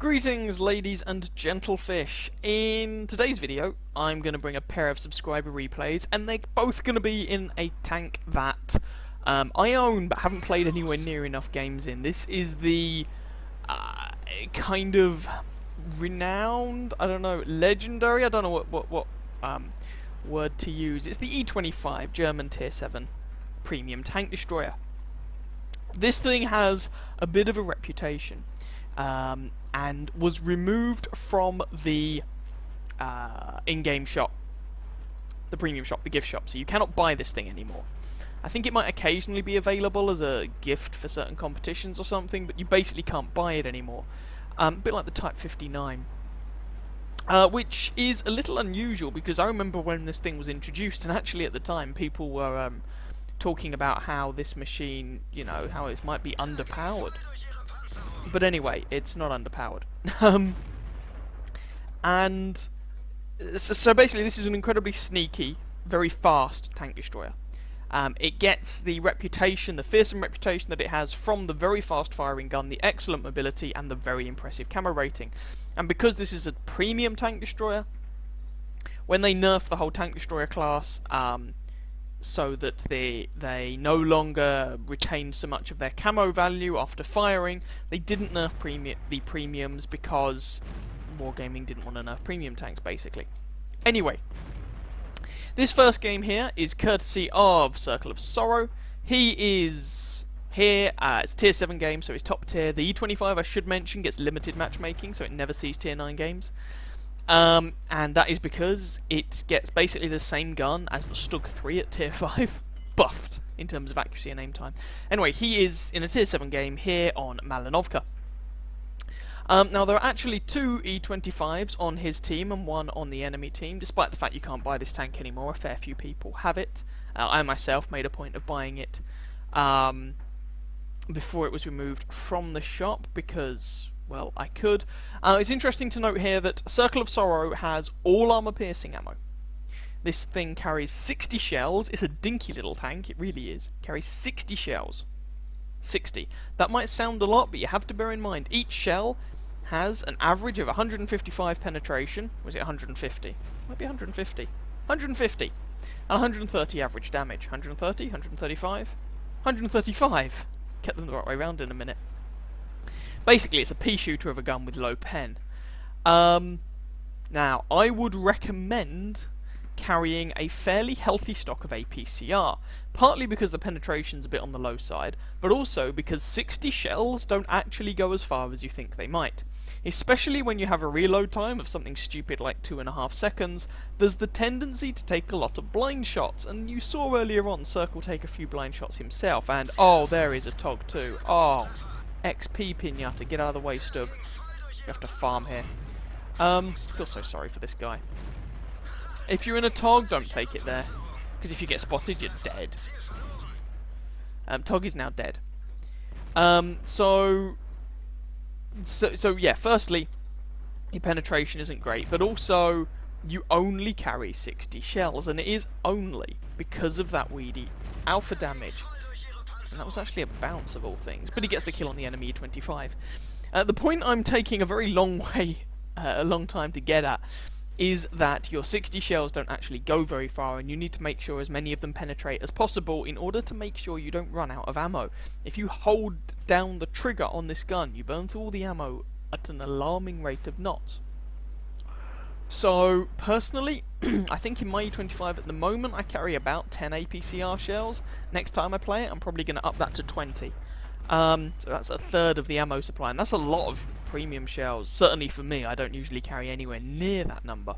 Greetings, ladies and gentlefish. In today's video, I'm going to bring a pair of subscriber replays, and they're both going to be in a tank that I own but haven't played anywhere near enough games in. This is the kind of renowned, I don't know, legendary, I don't know what word to use. It's the E25 German Tier 7 premium tank destroyer. This thing has a bit of a reputation. And was removed from the in-game shop, the premium shop, the gift shop, so you cannot buy this thing anymore. I think it might occasionally be available as a gift for certain competitions or something, but you basically can't buy it anymore. A bit like the Type 59. Which is a little unusual, because I remember when this thing was introduced, and actually at the time people were talking about how this machine, you know, how it might be underpowered. But anyway, it's not underpowered. And so basically this is an incredibly sneaky, very fast tank destroyer. It gets the reputation, the fearsome reputation that it has from the very fast firing gun, the excellent mobility, and the very impressive camo rating. And because this is a premium tank destroyer, when they nerf the whole tank destroyer class, so that they no longer retain so much of their camo value after firing, they didn't nerf the premiums because Wargaming didn't want to nerf premium tanks, basically. Anyway, this first game here is courtesy of Circle of Sorrow. He is here, it's a Tier 7 game, so it's top tier. The E25, I should mention, gets limited matchmaking, so it never sees Tier 9 games. And that is because it gets basically the same gun as the Stug 3 at Tier 5, buffed in terms of accuracy and aim time. Anyway, he is in a Tier 7 game here on Malinovka. Now, there are actually two E25s on his team and one on the enemy team, despite the fact you can't buy this tank anymore. A fair few people have it. I myself made a point of buying it before it was removed from the shop because, well, I could. It's interesting to note here that Circle of Sorrow has all armor piercing ammo. This thing carries 60 shells. It's a dinky little tank, it really is. It carries 60 shells. 60. That might sound a lot, but you have to bear in mind, each shell has an average of 155 penetration. Was it 150? Might be 150. 150. And 130 average damage. 130, 135, 135. Get them the right way around in a minute. Basically, it's a pea shooter of a gun with low pen. Now, I would recommend carrying a fairly healthy stock of APCR, partly because the penetration's a bit on the low side, but also because 60 shells don't actually go as far as you think they might. Especially when you have a reload time of something stupid like 2.5 seconds, there's the tendency to take a lot of blind shots, and you saw earlier on Circle take a few blind shots himself, and oh, there is a Tog too. Oh, XP Pinata, get out of the way, Stug. You have to farm here. Feel so sorry for this guy. If you're in a Tog, don't take it there, because if you get spotted, you're dead. Tog is now dead. So yeah, firstly, your penetration isn't great, but also you only carry 60 shells, and it is only because of that weedy alpha damage. And that was actually a bounce of all things, but he gets the kill on the enemy E25. The point I'm taking a very long way, a long time to get at, is that your 60 shells don't actually go very far, and you need to make sure as many of them penetrate as possible in order to make sure you don't run out of ammo. If you hold down the trigger on this gun, you burn through all the ammo at an alarming rate of knots. So, personally, I think in my E25 at the moment I carry about 10 APCR shells. Next time I play it, I'm probably going to up that to 20. So that's a third of the ammo supply, and that's a lot of premium shells. Certainly for me, I don't usually carry anywhere near that number.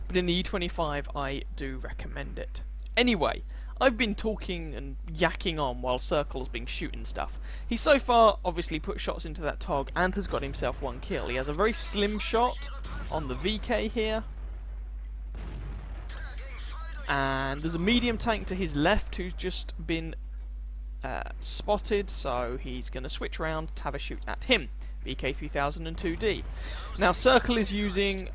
But in the E25, I do recommend it. Anyway, I've been talking and yakking on while Circle's been shooting stuff. He's so far obviously put shots into that Tog and has got himself one kill. He has a very slim shot on the VK here. And there's a medium tank to his left who's just been spotted, so he's going to switch around to have a shoot at him. BK3002D. Now, Circle is using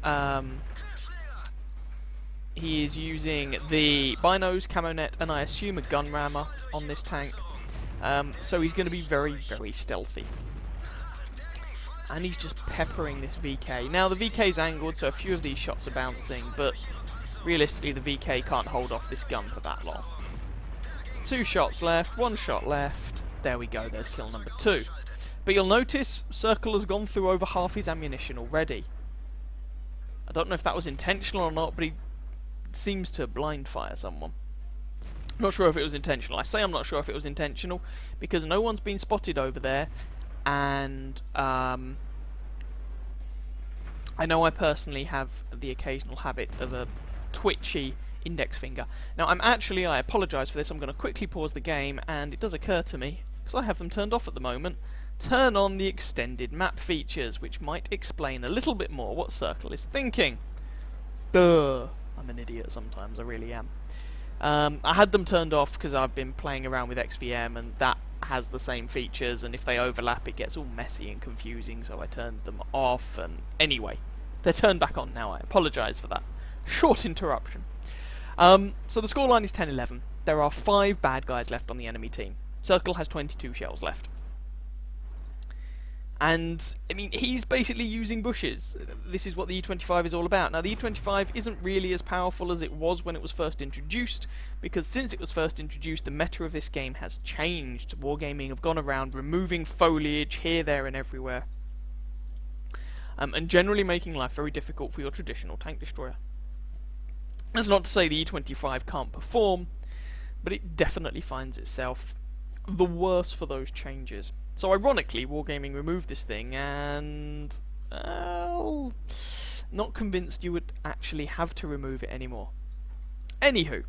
he is using the binos, camo net, and I assume a gun rammer on this tank. So he's going to be very, very stealthy. And he's just peppering this VK. Now, the VK's angled, so a few of these shots are bouncing, but realistically, the VK can't hold off this gun for that long. 2 shots left, 1 shot left. There we go, there's kill number 2. But you'll notice Circle has gone through over half his ammunition already. I don't know if that was intentional or not, but he seems to blind fire someone. Not sure if it was intentional. I say I'm not sure if it was intentional because no one's been spotted over there, and I know I personally have the occasional habit of a twitchy index finger. Now I apologise for this, I'm going to quickly pause the game, and it does occur to me, because I have them turned off at the moment, turn on the extended map features, which might explain a little bit more what Circle is thinking. Duh. I'm an idiot sometimes, I really am. I had them turned off because I've been playing around with XVM, and that has the same features, and if they overlap it gets all messy and confusing, so I turned them off, and anyway, they're turned back on now. I apologise for that short interruption. So the scoreline is 10-11. There are 5 bad guys left on the enemy team. Circle has 22 shells left. And, I mean, he's basically using bushes. This is what the E25 is all about. Now, the E25 isn't really as powerful as it was when it was first introduced, because since it was first introduced, the meta of this game has changed. Wargaming have gone around removing foliage here, there, and everywhere, and generally making life very difficult for your traditional tank destroyer. That's not to say the E25 can't perform, but it definitely finds itself the worse for those changes. So ironically, Wargaming removed this thing, and not convinced you would actually have to remove it anymore. Anywho,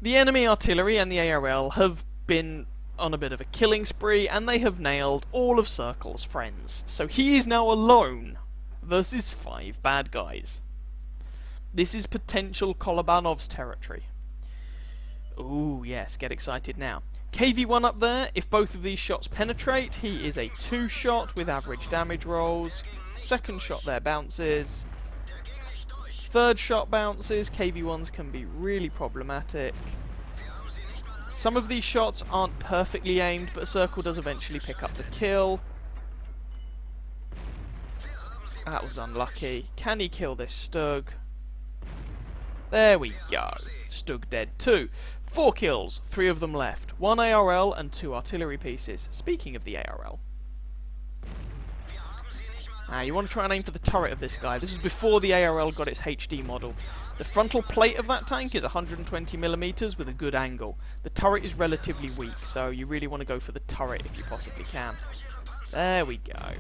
the enemy artillery and the ARL have been on a bit of a killing spree, and they have nailed all of Circle's friends. So he is now alone versus 5 bad guys. This is potential Kolobanov's territory. Ooh, yes, get excited now. KV1 up there, if both of these shots penetrate, he is a 2-shot with average damage rolls. 2nd shot there bounces. 3rd shot bounces. KV1s can be really problematic. Some of these shots aren't perfectly aimed, but Circle does eventually pick up the kill. That was unlucky. Can he kill this Stug? There we go. Stug dead too. 4 kills, 3 of them left. 1 ARL and 2 artillery pieces. Speaking of the ARL. You want to try and aim for the turret of this guy. This was before the ARL got its HD model. The frontal plate of that tank is 120mm with a good angle. The turret is relatively weak, so you really want to go for the turret if you possibly can. There we go.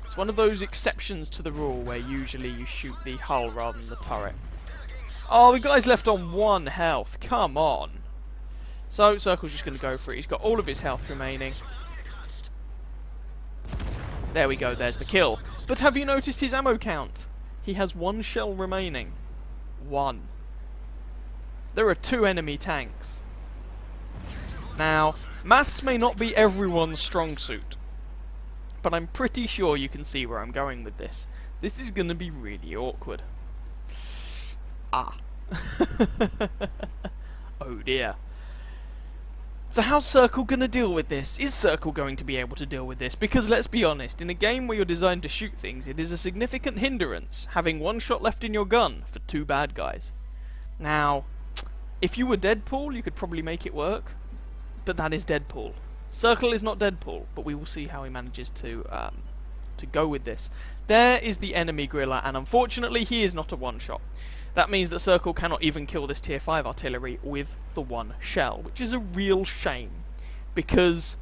It's one of those exceptions to the rule where usually you shoot the hull rather than the turret. Oh, the guy's left on 1 health. Come on. So, Circle's just going to go for it. He's got all of his health remaining. There we go, there's the kill. But have you noticed his ammo count? He has 1 shell remaining. 1. There are 2 enemy tanks. Now, maths may not be everyone's strong suit, but I'm pretty sure you can see where I'm going with this. This is going to be really awkward. Oh dear. So how's Circle going to deal with this? Is Circle going to be able to deal with this? Because let's be honest, in a game where you're designed to shoot things, it is a significant hindrance having 1 shot left in your gun for 2 bad guys. Now, if you were Deadpool, you could probably make it work, but that is Deadpool. Circle is not Deadpool, but we will see how he manages to go with this. There is the enemy Grilla, and unfortunately he is not a 1-shot. That means that Circle cannot even kill this tier 5 artillery with the 1 shell, which is a real shame, because,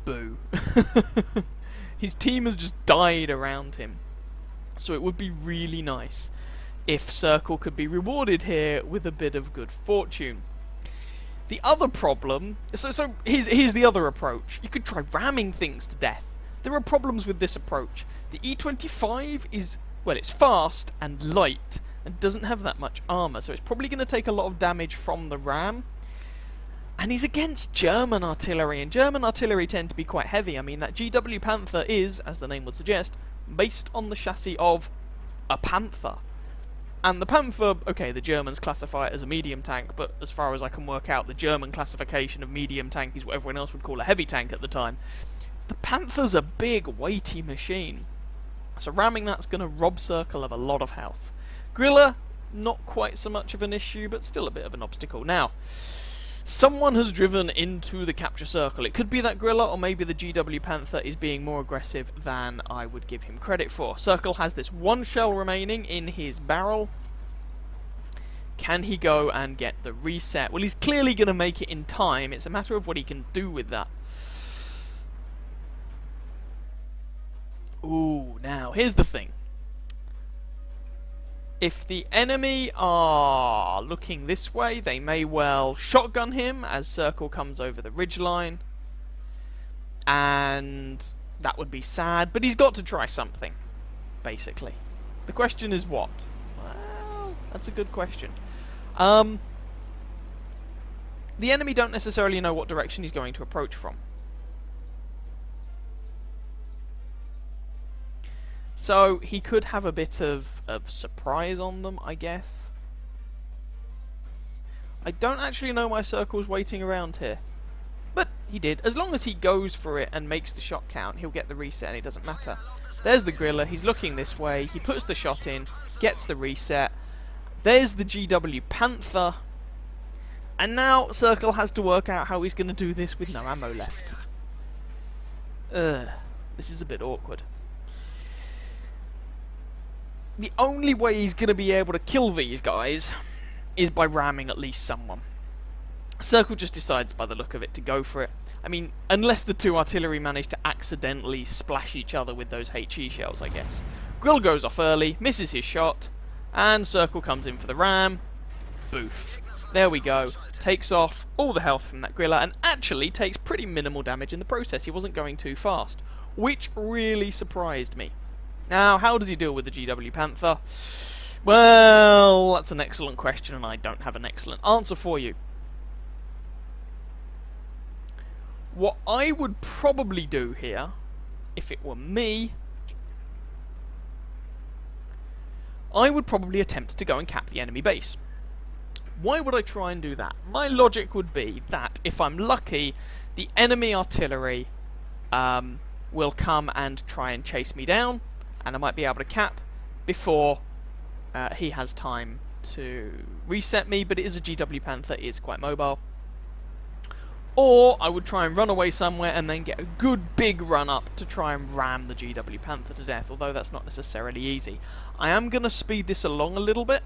boo. His team has just died around him. So it would be really nice if Circle could be rewarded here with a bit of good fortune. The other problem, so here's the other approach. You could try ramming things to death. There are problems with this approach. The E25 is, well, it's fast and light, and doesn't have that much armour, so it's probably going to take a lot of damage from the ram. And he's against German artillery, and German artillery tend to be quite heavy. I mean, that GW Panther is, as the name would suggest, based on the chassis of a Panther. And the Panther, okay, the Germans classify it as a medium tank, but as far as I can work out, the German classification of medium tank is what everyone else would call a heavy tank at the time. The Panther's a big, weighty machine. So ramming that's going to rob Circle of a lot of health. Grilla, not quite so much of an issue, but still a bit of an obstacle. Now, someone has driven into the capture circle. It could be that Grilla, or maybe the GW Panther is being more aggressive than I would give him credit for. Circle has this one shell remaining in his barrel. Can he go and get the reset? Well, he's clearly going to make it in time. It's a matter of what he can do with that. Ooh, now, here's the thing. If the enemy are looking this way, they may well shotgun him as Circle comes over the ridgeline. And that would be sad, but he's got to try something, basically. The question is what? Well, that's a good question. The enemy don't necessarily know what direction he's going to approach from. So he could have a bit of surprise on them, I guess. I don't actually know why Circle's waiting around here. But he did. As long as he goes for it and makes the shot count, he'll get the reset and it doesn't matter. There's the Grilla, he's looking this way, he puts the shot in, gets the reset. There's the GW Panther. And now Circle has to work out how he's going to do this with no ammo left. This is a bit awkward. The only way he's going to be able to kill these guys is by ramming at least someone. Circle just decides by the look of it to go for it. I mean, unless the two artillery manage to accidentally splash each other with those HE shells, I guess. Grill goes off early, misses his shot, and Circle comes in for the ram. Boof. There we go. Takes off all the health from that Grilla and actually takes pretty minimal damage in the process. He wasn't going too fast, which really surprised me. Now, how does he deal with the GW Panther? Well, that's an excellent question and I don't have an excellent answer for you. What I would probably do here, if it were me, I would probably attempt to go and cap the enemy base. Why would I try and do that? My logic would be that, if I'm lucky, the enemy artillery will come and try and chase me down, and I might be able to cap before he has time to reset me, but it is a GW Panther, it is quite mobile. Or I would try and run away somewhere and then get a good big run up to try and ram the GW Panther to death, although that's not necessarily easy. I am going to speed this along a little bit.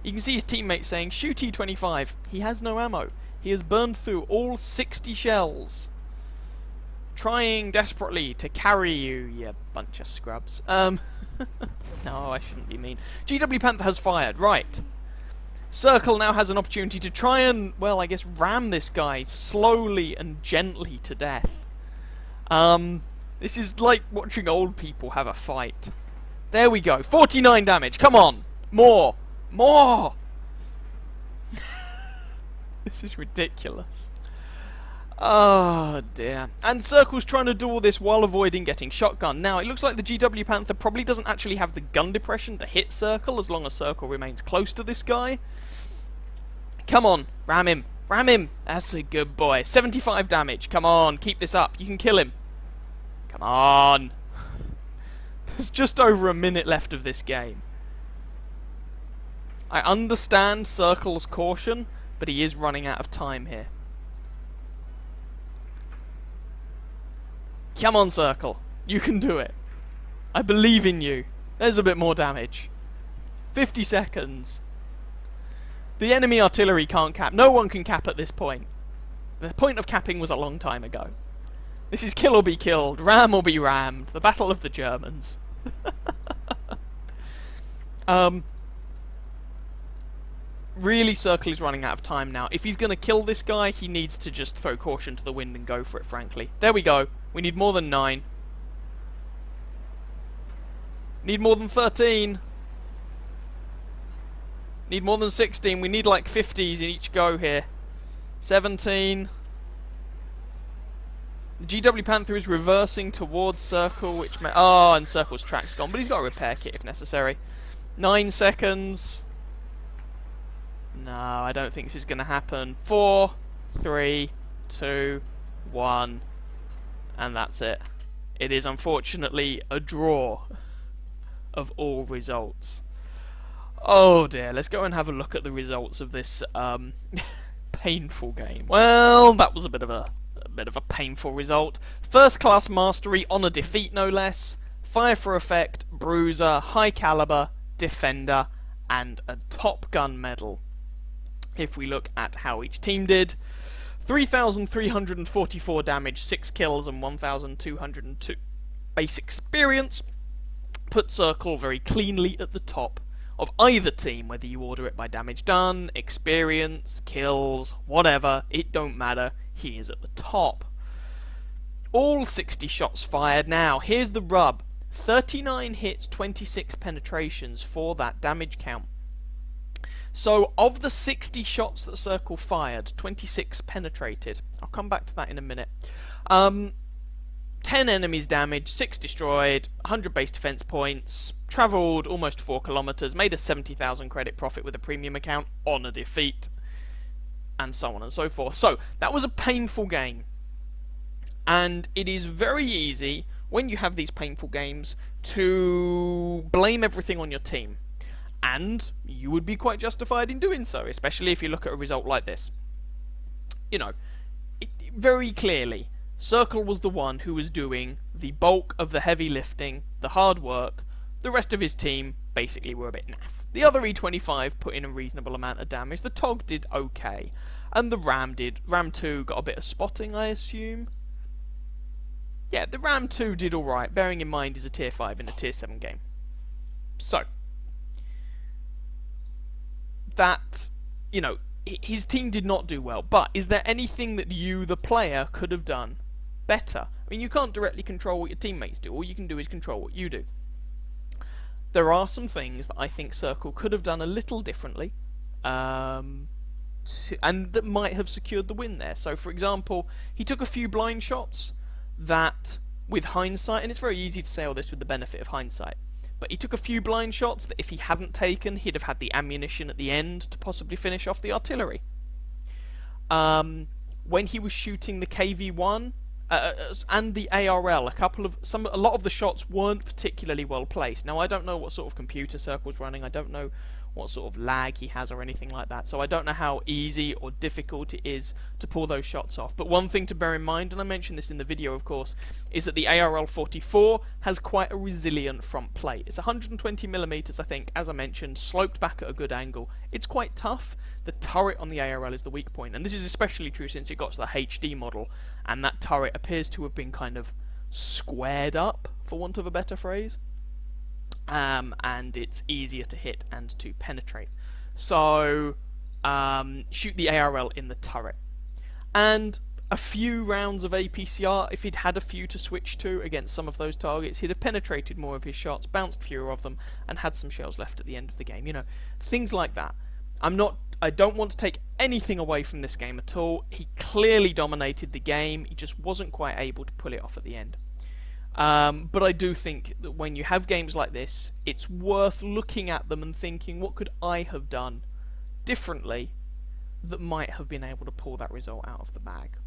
You can see his teammate saying, shoot E25. He has no ammo. He has burned through all 60 shells. Trying desperately to carry you, you bunch of scrubs. No, I shouldn't be mean. GW Panther has fired, right. Circle now has an opportunity to try and, well, I guess ram this guy slowly and gently to death. This is like watching old people have a fight. There we go, 49 damage, come on! More! More! This is ridiculous. Oh dear. And Circle's trying to do all this while avoiding getting shotgun. Now, it looks like the GW Panther probably doesn't actually have the gun depression to hit Circle as long as Circle remains close to this guy. Come on, ram him. Ram him. That's a good boy. 75 damage. Come on, keep this up. You can kill him. Come on. There's just over a minute left of this game. I understand Circle's caution, but he is running out of time here. Come on, Circle. You can do it. I believe in you. There's a bit more damage. 50 seconds. The enemy artillery can't cap. No one can cap at this point. The point of capping was a long time ago. This is kill or be killed, ram or be rammed. The battle of the Germans. Really, Circle is running out of time now. If he's going to kill this guy, he needs to just throw caution to the wind and go for it, frankly. There we go. We need more than 9. Need more than 13. Need more than 16. We need like 50s in each go here. 17. The GW Panther is reversing towards Circle, which may... Oh, and Circle's track's gone, but he's got a repair kit if necessary. 9 seconds. No, I don't think this is going to happen. 4, 3, 2, 1. And that's it. It is unfortunately a draw of all results. Oh dear, let's go and have a look at the results of this painful game. Well, that was a bit of a painful result. First class mastery on a defeat, no less. Fire for effect, bruiser, high caliber, defender, and a Top Gun medal. If we look at how each team did, 3,344 damage, 6 kills, and 1,202 base experience put Circle very cleanly at the top of either team, whether you order it by damage done, experience, kills, whatever, it don't matter, he is at the top. All 60 shots fired. Now, here's the rub. 39 hits, 26 penetrations for that damage count. So, of the 60 shots that Circle fired, 26 penetrated. I'll come back to that in a minute. 10 enemies damaged, 6 destroyed, 100 base defense points, travelled almost 4 kilometers, made a 70,000 credit profit with a premium account on a defeat, and so on and so forth. So, that was a painful game. And it is very easy, when you have these painful games, to blame everything on your team. And you would be quite justified in doing so, especially if you look at a result like this. You know, very clearly, Circle was the one who was doing the bulk of the heavy lifting, the hard work. The rest of his team basically were a bit naff. The other E25 put in a reasonable amount of damage. The TOG did okay. And the Ram did. Ram 2 got a bit of spotting, I assume. Yeah, the Ram 2 did alright, bearing in mind he's a tier 5 in a tier 7 game. So, that, you know, his team did not do well, but is there anything that you, the player, could have done better? I mean, you can't directly control what your teammates do, all you can do is control what you do. There are some things that I think Circle could have done a little differently, and that might have secured the win there. So, for example, he took a few blind shots that, with hindsight, and it's very easy to say all this with the benefit of hindsight, but he took a few blind shots that if he hadn't taken, he'd have had the ammunition at the end to possibly finish off the artillery. When he was shooting the KV-1 and the ARL, a lot of the shots weren't particularly well placed. Now, I don't know what sort of computer Circle's running. I don't know what sort of lag he has or anything like that. So I don't know how easy or difficult it is to pull those shots off. But one thing to bear in mind, and I mentioned this in the video of course, is that the ARL-44 has quite a resilient front plate. It's 120mm, I think, as I mentioned, sloped back at a good angle. It's quite tough. The turret on the ARL is the weak point, and this is especially true since it got to the HD model, and that turret appears to have been kind of squared up, for want of a better phrase. And it's easier to hit and to penetrate. So, shoot the ARL in the turret. And a few rounds of APCR, if he'd had a few to switch to against some of those targets, he'd have penetrated more of his shots, bounced fewer of them, and had some shells left at the end of the game. You know, things like that. I don't want to take anything away from this game at all. He clearly dominated the game, he just wasn't quite able to pull it off at the end. But I do think that when you have games like this, it's worth looking at them and thinking, what could I have done differently that might have been able to pull that result out of the bag?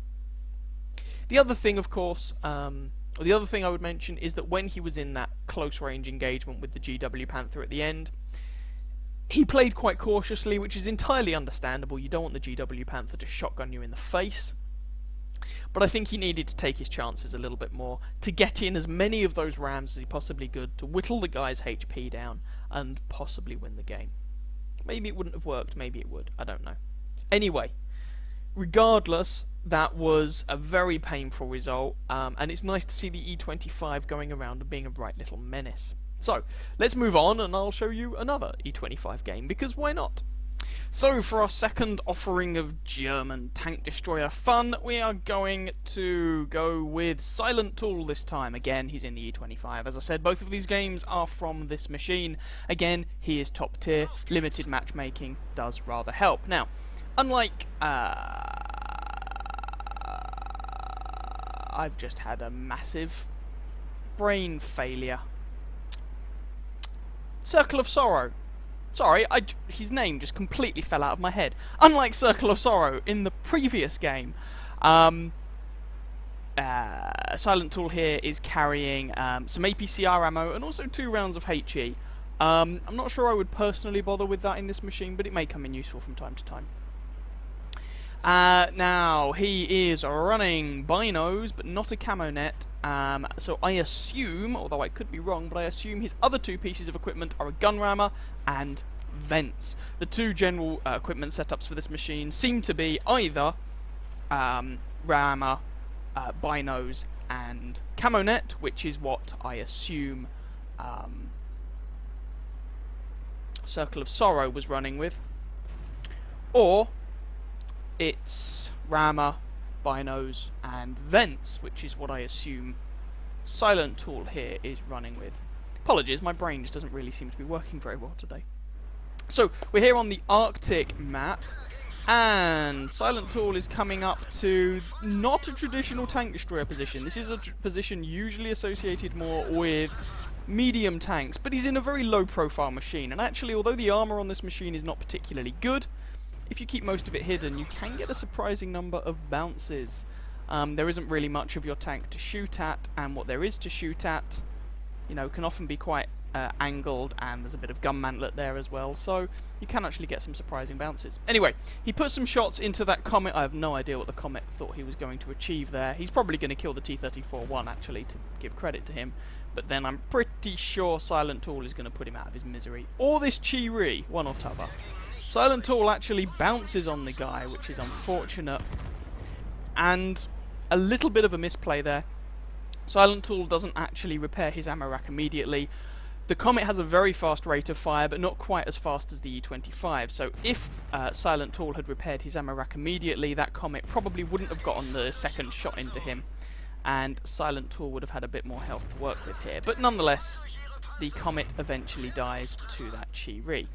The other thing, of course, or the other thing I would mention is that when he was in that close range engagement with the GW Panther at the end, he played quite cautiously, which is entirely understandable. You don't want the GW Panther to shotgun you in the face. But I think he needed to take his chances a little bit more, to get in as many of those rams as he possibly could, to whittle the guy's HP down, and possibly win the game. Maybe it wouldn't have worked, maybe it would, I don't know. Anyway, regardless, that was a very painful result, and it's nice to see the E25 going around and being a bright little menace. So, let's move on and I'll show you another E25 game, because why not? So, for our second offering of German tank destroyer fun, we are going to go with Silent Tool this time. Again, he's in the E25. As I said, both of these games are from this machine. Again, he is top tier. Limited matchmaking does rather help. Now, unlike... I've just had a massive brain failure. Circle of Sorrow. Sorry, his name just completely fell out of my head. Unlike Circle of Sorrow in the previous game, Silent Tool here is carrying some APCR ammo and also 2 rounds of HE. I'm not sure I would personally bother with that in this machine, but it may come in useful from time to time. Now, he is running binos, but not a camo net, so I assume, although I could be wrong, but I assume his other 2 pieces of equipment are a gun rammer and vents. The 2 general equipment setups for this machine seem to be either rammer, binos, and camo net, which is what I assume Circle of Sorrow was running with, or it's rammer, binos, and vents, which is what I assume Silent Tool here is running with. Apologies, my brain just doesn't really seem to be working very well today. So, we're here on the Arctic map, and Silent Tool is coming up to not a traditional tank destroyer position. This is a position usually associated more with medium tanks, but he's in a very low profile machine, and actually, although the armor on this machine is not particularly good, if you keep most of it hidden, you can get a surprising number of bounces. There isn't really much of your tank to shoot at, and what there is to shoot at, you know, can often be quite angled, and there's a bit of gun mantlet there as well, so you can actually get some surprising bounces. Anyway, he put some shots into that Comet. I have no idea what the Comet thought he was going to achieve there. He's probably going to kill the T-34-1, actually, to give credit to him, but then I'm pretty sure Silent Tool is going to put him out of his misery. Or this Chi-Ri, one or t'other. Silent Tool actually bounces on the guy, which is unfortunate, and a little bit of a misplay there. Silent Tool doesn't actually repair his ammo rack immediately. The Comet has a very fast rate of fire, but not quite as fast as the E25, so if Silent Tool had repaired his ammo rack immediately, that Comet probably wouldn't have gotten the second shot into him, and Silent Tool would have had a bit more health to work with here. But nonetheless, the Comet eventually dies to that Chi-Ri.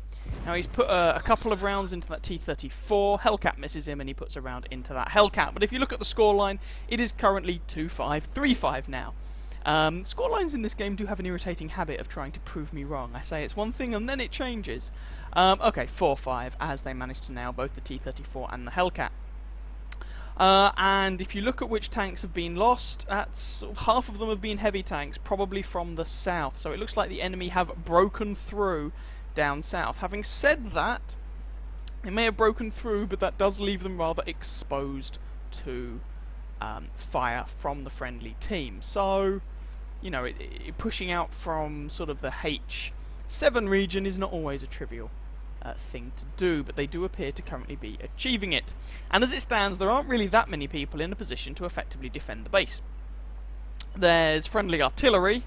Now he's put a couple of rounds into that T-34, Hellcat misses him and he puts a round into that Hellcat, but if you look at the scoreline, it is currently 2-5, 3-5 now. Scorelines in this game do have an irritating habit of trying to prove me wrong. I say it's one thing and then it changes. Okay, 4-5 as they manage to nail both the T-34 and the Hellcat. And if you look at which tanks have been lost, that's half of them have been heavy tanks, probably from the south, so it looks like the enemy have broken through down south. Having said that, they may have broken through, but that does leave them rather exposed to fire from the friendly team. So, you know, pushing out from sort of the H7 region is not always a trivial thing to do, but they do appear to currently be achieving it. And as it stands, there aren't really that many people in a position to effectively defend the base. There's friendly artillery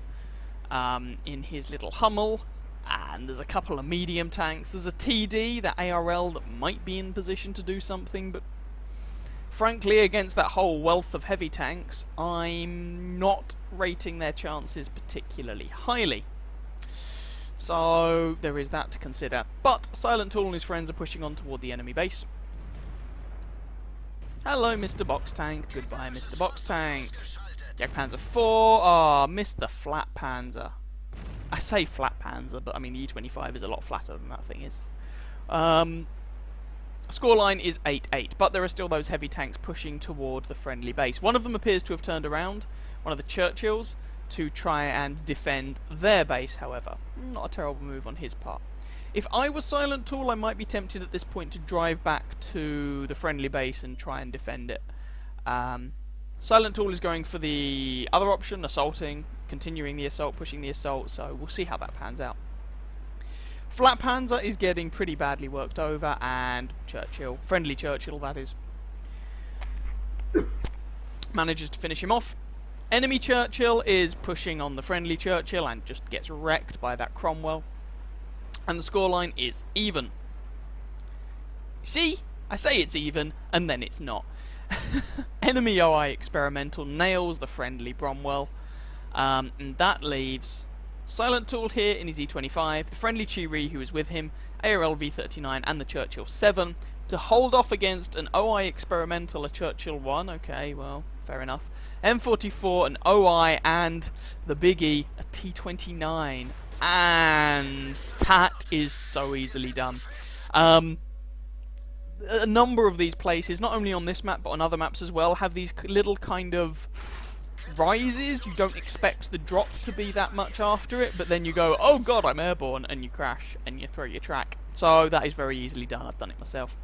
in his little Hummel, and there's a couple of medium tanks. There's a TD, that ARL, that might be in position to do something, but frankly, against that whole wealth of heavy tanks, I'm not rating their chances particularly highly. So there is that to consider. But Silent Tool and his friends are pushing on toward the enemy base. Hello, Mr. Box Tank. Goodbye, Mr. Box Tank. Jagdpanzer 4. Ah, missed the flat Panzer. I say flat Panzer, but I mean the E25 is a lot flatter than that thing is. Scoreline is 8-8, but there are still those heavy tanks pushing toward the friendly base. One of them appears to have turned around, one of the Churchills, to try and defend their base, however. Not a terrible move on his part. If I was Silent Tool, I might be tempted at this point to drive back to the friendly base and try and defend it. Silent Tool is going for the other option, assaulting, continuing the assault, pushing the assault, so we'll see how that pans out. Flat Panzer is getting pretty badly worked over, and Churchill, friendly Churchill that is, manages to finish him off. Enemy Churchill is pushing on the friendly Churchill and just gets wrecked by that Cromwell. And the scoreline is even. See? I say it's even, and then it's not. Enemy OI Experimental nails the friendly Bromwell, and that leaves Silent Tool here in his E25, the friendly Chi-Ri who is with him, ARL V39 and the Churchill 7 to hold off against an OI Experimental, a Churchill 1, okay, well, fair enough, M44, an OI, and the biggie, a T29, and that is so easily done. a number of these places, not only on this map but on other maps as well, have these little kind of rises. You don't expect the drop to be that much after it, but then you go, oh god, I'm airborne, and you crash and you throw your track. So that is very easily done. I've done it myself.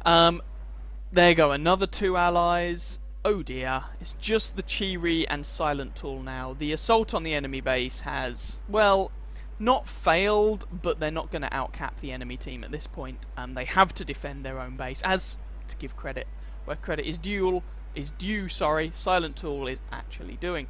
There you go, another 2 allies. Oh dear, it's just the Chiri and Silent Tool now. The assault on the enemy base has, well, not failed, but they're not going to outcap the enemy team at this point. They have to defend their own base, as, to give credit where credit is due, Silent Tool is actually doing.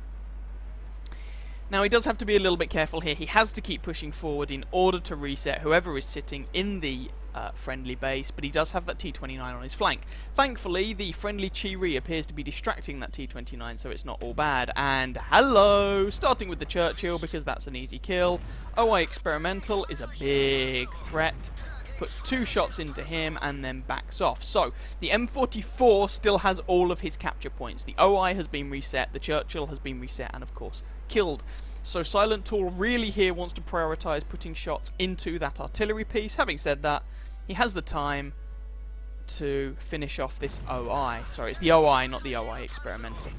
Now he does have to be a little bit careful here. He has to keep pushing forward in order to reset whoever is sitting in the friendly base, but he does have that T-29 on his flank. Thankfully, the friendly Chiri appears to be distracting that T-29, so it's not all bad. And hello! Starting with the Churchill, because that's an easy kill. OI Experimental is a big threat. Puts 2 shots into him and then backs off. So, the M44 still has all of his capture points. The OI has been reset, the Churchill has been reset, and of course, killed. So Silent Tool really here wants to prioritise putting shots into that artillery piece. Having said that, he has the time to finish off this OI. Sorry, it's the OI, not the OI Experimental.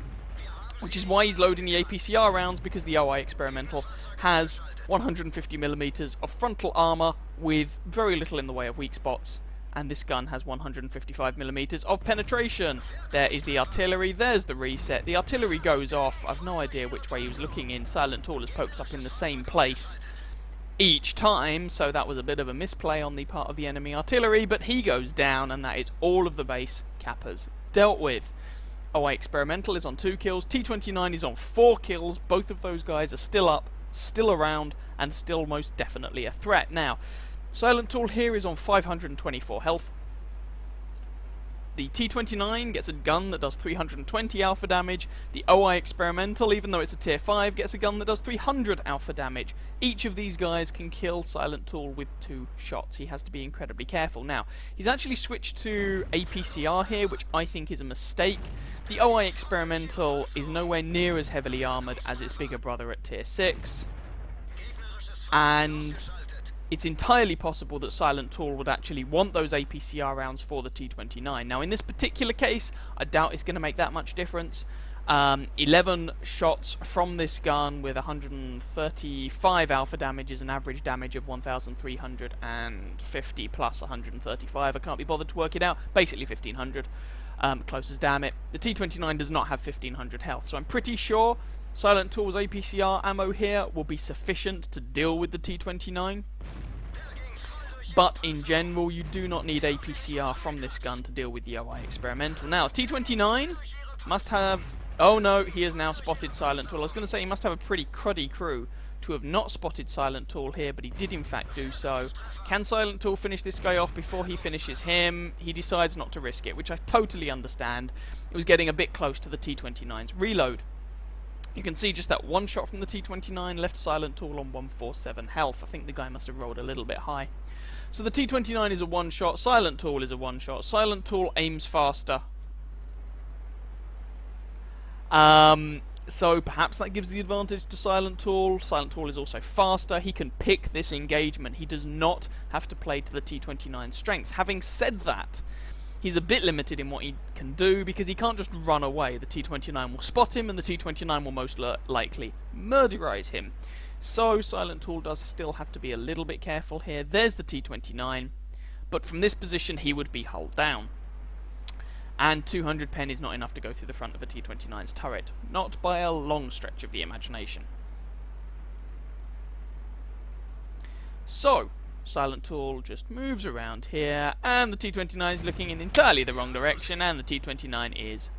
Which is why he's loading the APCR rounds, because the OI Experimental has 150mm of frontal armour with very little in the way of weak spots, and this gun has 155mm of penetration. There is the artillery, there's the reset. The artillery goes off. I've no idea which way he was looking in. Silent Tool is poked up in the same place each time, so that was a bit of a misplay on the part of the enemy artillery, but he goes down, and that is all of the base cappers dealt with. OI Experimental is on 2 kills, T-29 is on 4 kills. Both of those guys are still up, still around, and still most definitely a threat. Now, Silent Tool here is on 524 health. The T-29 gets a gun that does 320 alpha damage. The OI Experimental, even though it's a tier 5, gets a gun that does 300 alpha damage. Each of these guys can kill Silent Tool with 2 shots. He has to be incredibly careful. Now, he's actually switched to APCR here, which I think is a mistake. The OI Experimental is nowhere near as heavily armoured as its bigger brother at tier 6. And it's entirely possible that Silent Tool would actually want those APCR rounds for the T-29. Now, in this particular case, I doubt it's going to make that much difference. 11 shots from this gun with 135 alpha damage is an average damage of 1,350 plus 135. I can't be bothered to work it out. Basically 1,500. Close as damn it. The T-29 does not have 1,500 health, so I'm pretty sure Silent Tool's APCR ammo here will be sufficient to deal with the T-29. But in general, you do not need APCR from this gun to deal with the OI Experimental. Now, T-29 must have... Oh no, he has now spotted Silent Tool. I was going to say he must have a pretty cruddy crew to have not spotted Silent Tool here, but he did in fact do so. Can Silent Tool finish this guy off before he finishes him? He decides not to risk it, which I totally understand. It was getting a bit close to the T-29's reload. You can see just that one shot from the T-29 left Silent Tool on 147 health. I think the guy must have rolled a little bit high. So the T-29 is a one-shot, Silent Tool is a one-shot. Silent Tool aims faster. So perhaps that gives the advantage to Silent Tool. Silent Tool is also faster. He can pick this engagement. He does not have to play to the T-29's strengths. Having said that, he's a bit limited in what he can do because he can't just run away. The T-29 will spot him and the T-29 will most likely murderize him. So Silent Tool does still have to be a little bit careful here. There's the T-29, but from this position he would be hulled down. And 200 pen is not enough to go through the front of a T-29's turret. Not by a long stretch of the imagination. So, Silent Tool just moves around here, and the T-29 is looking in entirely the wrong direction, and the T-29 is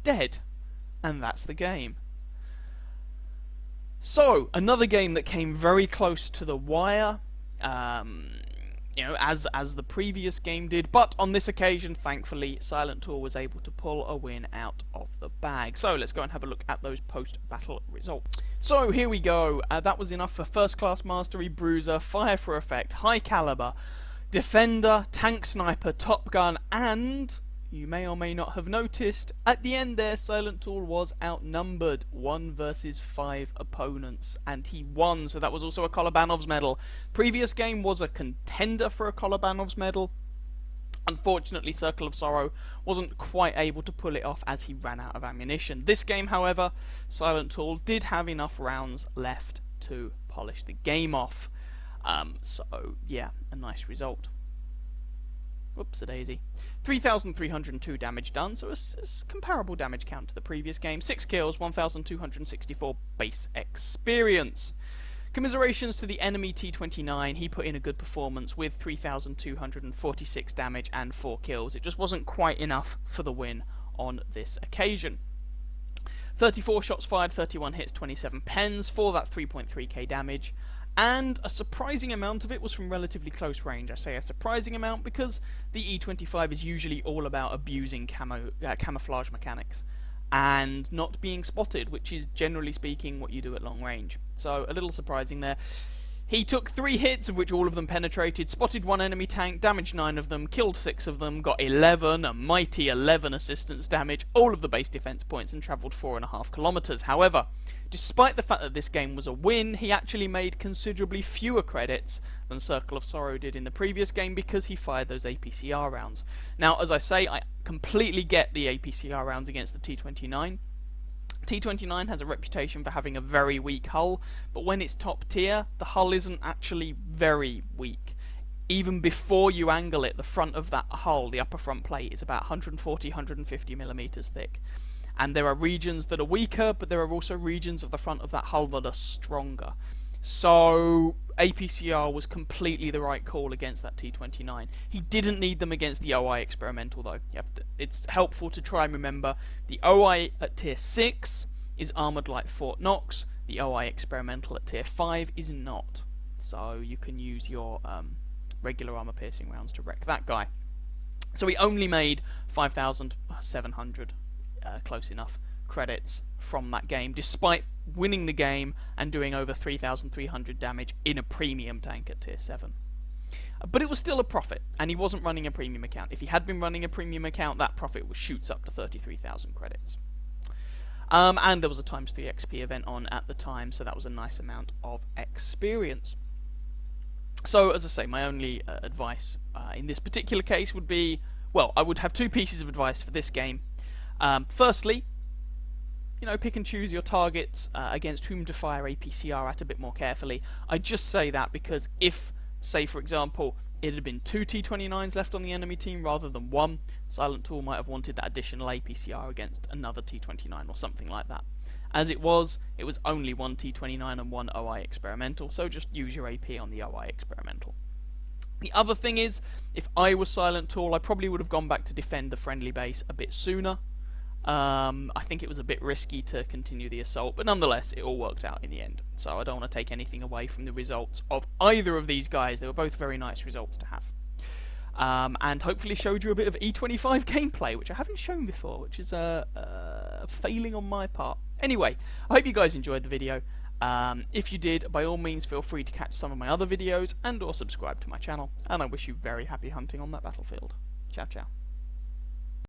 dead. And that's the game. So, another game that came very close to the wire, you know, as the previous game did, but on this occasion, thankfully, Silent Tool was able to pull a win out of the bag. So, let's go and have a look at those post-battle results. So, here we go. That was enough for First Class Mastery, Bruiser, Fire for Effect, High Caliber, Defender, Tank Sniper, Top Gun, and you may or may not have noticed, at the end there, Silent Tool was outnumbered 1 versus 5 opponents, and he won, so that was also a Kolobanov's medal. Previous game was a contender for a Kolobanov's medal. Unfortunately, Circle of Sorrow wasn't quite able to pull it off as he ran out of ammunition. This game, however, Silent Tool did have enough rounds left to polish the game off. So, yeah, a nice result. Whoops-a-daisy. 3,302 damage done, so a comparable damage count to the previous game. 6 kills, 1,264 base experience. Commiserations to the enemy T29, he put in a good performance with 3,246 damage and 4 kills. It just wasn't quite enough for the win on this occasion. 34 shots fired, 31 hits, 27 pens for that 3.3k damage. And a surprising amount of it was from relatively close range. I say a surprising amount because the E25 is usually all about abusing camouflage mechanics and not being spotted, which is generally speaking what you do at long range. So a little surprising there. He took 3 hits, of which all of them penetrated, spotted 1 enemy tank, damaged 9 of them, killed 6 of them, got 11, a mighty 11 assistance damage, all of the base defense points, and travelled 4.5 kilometers. However, despite the fact that this game was a win, he actually made considerably fewer credits than Circle of Sorrow did in the previous game because he fired those APCR rounds. Now, as I say, I completely get the APCR rounds against the T29. T29 has a reputation for having a very weak hull, but when it's top tier, the hull isn't actually very weak. Even before you angle it, the front of that hull, the upper front plate, is about 140-150 millimeters thick. And there are regions that are weaker, but there are also regions of the front of that hull that are stronger. So APCR was completely the right call against that T29. He didn't need them against the OI experimental though. It's helpful to try and remember the OI at tier 6 is armoured like Fort Knox, the OI experimental at tier 5 is not. So you can use your regular armour piercing rounds to wreck that guy. So he only made 5,700 close enough credits from that game, despite winning the game and doing over 3,300 damage in a premium tank at tier 7. But it was still a profit, and he wasn't running a premium account. If he had been running a premium account, that profit shoots up to 33,000 credits. And there was a times 3 XP event on at the time, so that was a nice amount of experience. So, as I say, my only advice in this particular case would be, well, I would have 2 pieces of advice for this game. Firstly, pick and choose your targets against whom to fire APCR at a bit more carefully. I just say that because if, say for example, it had been 2 T29s left on the enemy team rather than 1, Silent Tool might have wanted that additional APCR against another T29 or something like that. As it was only 1 T29 and 1 OI experimental, so just use your AP on the OI experimental. The other thing is, if I was Silent Tool, I probably would have gone back to defend the friendly base a bit sooner. I think it was a bit risky to continue the assault, but nonetheless, it all worked out in the end. So I don't want to take anything away from the results of either of these guys. They were both very nice results to have. And hopefully showed you a bit of E25 gameplay, which I haven't shown before, which is a failing on my part. Anyway, I hope you guys enjoyed the video. If you did, by all means feel free to catch some of my other videos and or subscribe to my channel. And I wish you very happy hunting on that battlefield. Ciao, ciao.